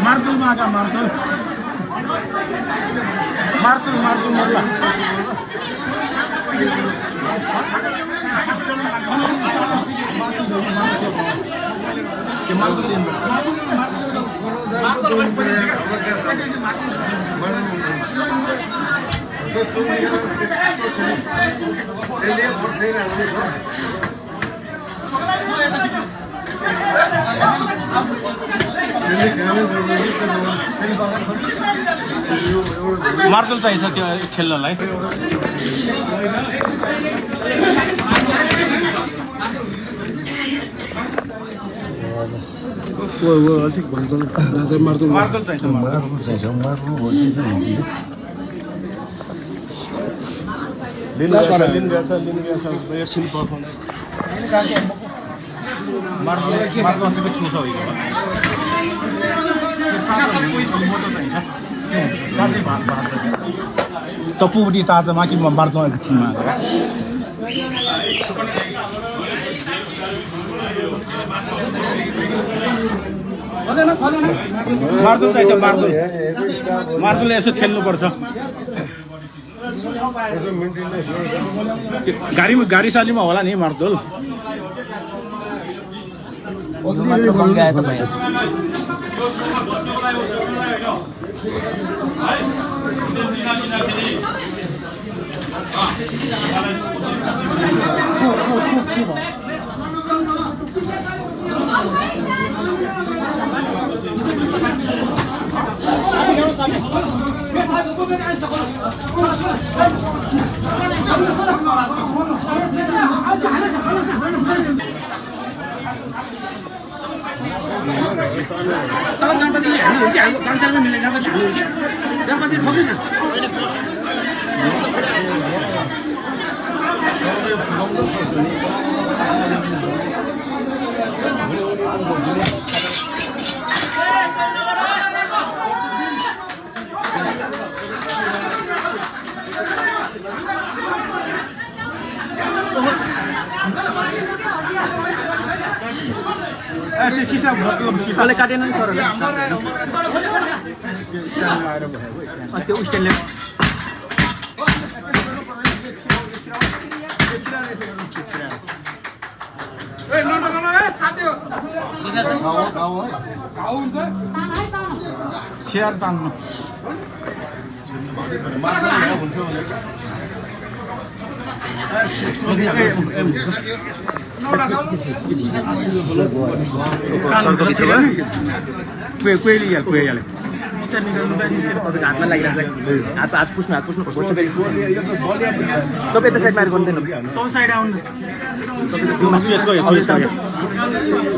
Martul maga martul. Martul marla. मार्तल चाहिन्छ त्यो खेल्नलाई वो अलिक भन्छ मार्तल चाहिन्छ लिन शिल्प मार्तल छुछ तपुपट्टि ताजामा कि मार्तल एकछिनमा मार्तल चाहिन्छ मार्तलले यसो खेल्नुपर्छ गाडी सालीमा होला नि मार्तल कसले काटेन नि सर त्यो स्ट्यान्डले चेयर तान्नु हातमा लागिरहेको हात पुस्नु तपाईँ यता साइडमा आएर गर्दैन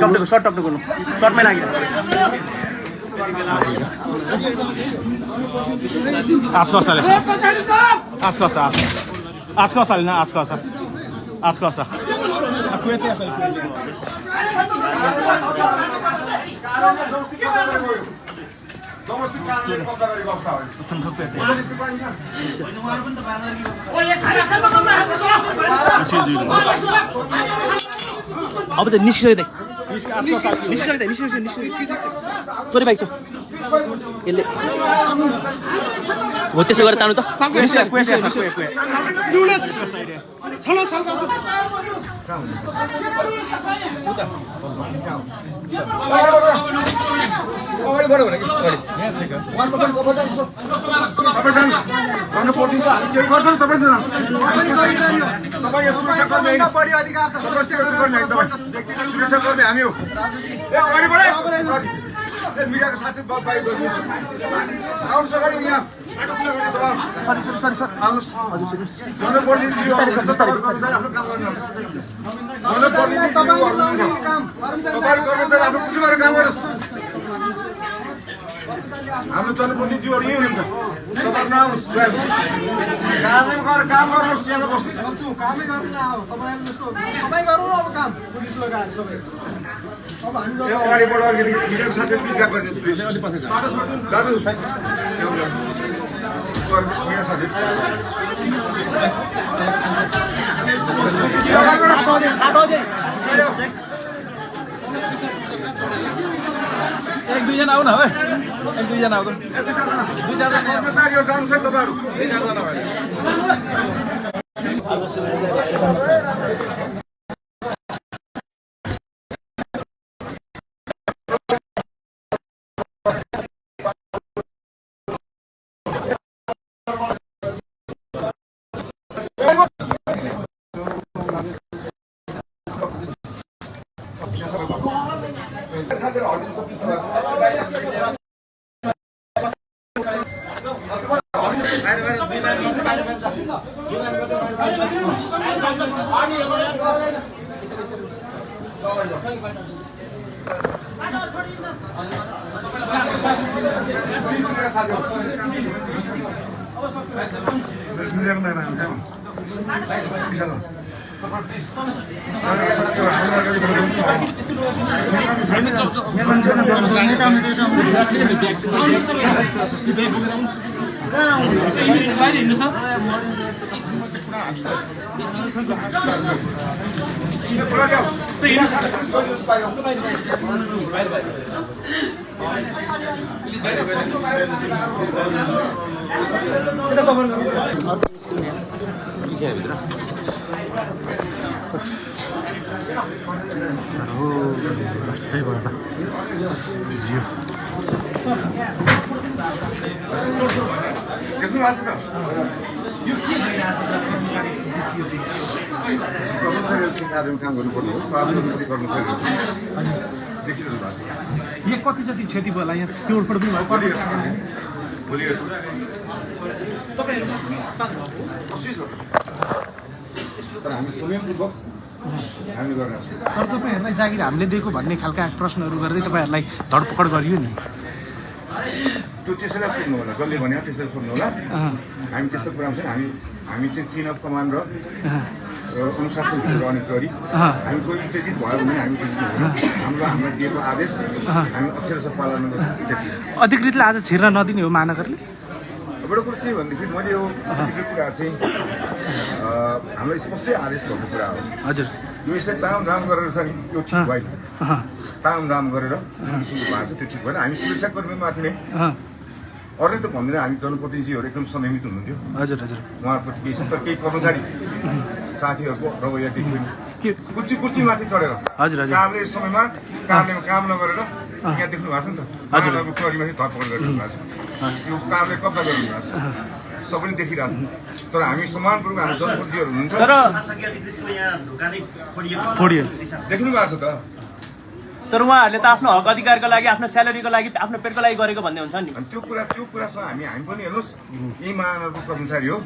टक्टको सर्ट टक्टो गर्नु सर्टमै लाग्यो अब त निस्किसक्यो तोरी बाइक छ यसले हो त्यसो गरेर तान्नु त मीडिया को साथ बात गर्नु आउनु सगाडी यहाँ सरी सरी सरी सर आउनुहोस् हजुर सुन्नुहोस् जनप्रतिनिधिज्यू जनप्रतिनिधिज्यू तपाईँ कर्मचारी आफ्नो कुर्सी गरेर काम गर्नुहोस् हाम्रो जनप्रतिनिधिज्यूहरू यहीँ हुनुहुन्छ तपाईँ नआउनुहोस् गाडीमा गएर काम गर्नुहोस् यहाँ बस्नुहोस् कामै गर्नु न हो तपाईँहरू जस्तो तपाईँ गर्नु अब काम पुलिस लगाएर सबै अब हामी यो अगाडि बढाउँदाखेरि हिजो साथै पिकअप गरिदिनुहोस् दाजु मेरो साथी एक दुईजना आऊ न है एक दुईजना आऊ त कर्मचारीहरू जानुहोस् है तपाईँहरू देख्नु भएको छ कर्मचारीहरू कार्यमा काम गर्नुपर्ने हो कर्मचारीहरू देखिरहनु भएको छ यहाँ कति जति क्षति भयो होला यहाँ तोडफोड पनि भयो भोलि तर हामी संयमपूर्वक हामीले गरेर तर तपाईँहरूलाई जागिर हामीले दिएको भन्ने खालका प्रश्नहरू गर्दै तपाईँहरूलाई धरपकड गरियो नि त्यो त्यसैलाई सोध्नु होला जसले भन्यो त्यसैलाई सोध्नु होला हामी त्यस्तो कुरामा छैन हामी चाहिँ चेन अफ कमान्ड र अनुशासनभित्र रहने प्रहरी हामी कोही उत्तेजित भयो भने हामी हामीलाई दिएको आदेश हामी अक्षरशः पालन गर्छौँ त्यति अधिकृतले आज छिर्न नदिने हो महानगरले एउटा कुरो के भनेदेखि मैले यो कुरा चाहिँ हामीलाई स्पष्टै आदेश भएको कुरा हो हजुर यो यसरी तामझाम गरेर छ नि यो ठिक भएन तामझाम गरेर किसिमको भएको छ त्यो ठिक भएन हामी सुरक्षाकर्मीमाथि नै अरूले त भन्दैन हामी जनप्रतिनिधिहरू एकदम संयमित हुनुहुन्थ्यो हजुर हजुर उहाँहरूप्रति केही तर केही कर्मचारी साथीहरूको रवैया देखियो नि कुर्सीमाथि चढेर हजुर हजुर कामले यस समयमा कार्यालयमा काम नगरेर यहाँ देख्नु भएको छ नि त महानगरको प्रहरीमाथि धरपकड गरिदिनु भएको छ यो कार्यालय कब्जा गरिदिनु भएको छ सबैले देखिरहेको छ तर हामी समानपूर्वक हाम्रो जनप्रतिनिधिहरू हुनुहुन्छ देख्नु भएको छ त तर उहाँहरूले त आफ्नो हक अधिकारको लागि आफ्नो स्यालेरीको लागि आफ्नो पेटको लागि गरेको भन्ने हुन्छ नि अनि त्यो कुरासँग हामी पनि हेर्नुहोस् यी महानगरको कर्मचारी हो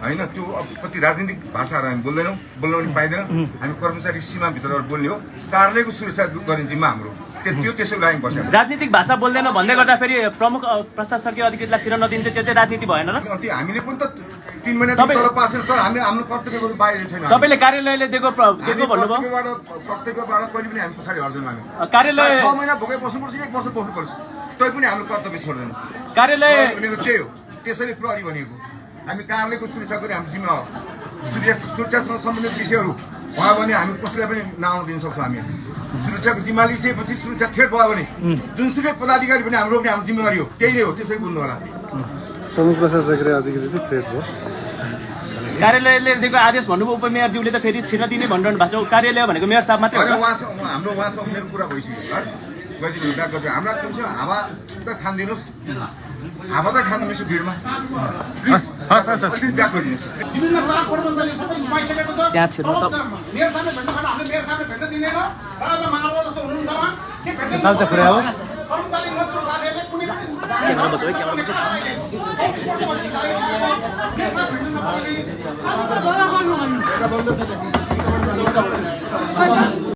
होइन त्यो कति राजनीतिक भाषाहरू हामी बोल्दैनौँ बोल्न पनि पाइँदैन हामी कर्मचारी सीमाभित्र बोल्ने हो कार्यालयको सुरक्षा गर्ने जिम्मा हाम्रो त्यो त्यसै लागि बस्छ राजनीतिक भाषा बोल्दैन भन्दै गर्दाखेरि प्रमुख प्रशासकीय अधिकृतलाई छिर्न नदिन्छ त्यो चाहिँ राजनीति भएन र अनि हामीले पनि त 3 महिना तल पास तर हामी हाम्रो कर्तव्यको बाहिर छैन तपाईँले कार्यालयले दिएको भन्नुभयो कर्तव्यबाट कहिले पनि हामी पछाडि हट्दैनौँ हामी कार्यालय 6 महिना भोकै बस्नुपर्छ 1 वर्ष बस्नुपर्छ तै पनि हाम्रो कर्तव्य छोड्दैनौँ कार्यालय भनेको त्यही हो त्यसैले प्रहरी भनेको हामी कार्यालयको सुरक्षा गर्ने हाम्रो जिम्मा हो सुरक्षासँग सम्बन्धित विषयहरू भयो भने हामी कसैलाई पनि नआउन दिन सक्छौँ हामी सुरक्षाको जिम्मा लिइसकेपछि सुरक्षा थ्रेट भयो भने जुनसुकै पदाधिकारी पनि हाम्रो रोक्ने हाम्रो जिम्मेवारी हो त्यही नै हो त्यसरी बुझ्नु होला प्रमुख प्रशासकीय अधिकारी थ्रेट भयो कार्यालयले दिएको आदेश भन्नुभयो उपमेयरज्यूले त फेरि छिर्न दिने भनिरहनु भएको छ कार्यालय भनेको मेयर साहब मात्रै हो हाम्रो उहाँसँग मेरो कुरा भइसक्यो गजिलो ब्याक गर्छु हाम्रा कमसे हावा त खानिदिनुहोस् हावा त खानु मिसो भिडमा ब्याक गरिदिनुहोस् त्यहाँ छिर्नु त क्यामेरा बचाऊ है क्यामेरा बचाऊ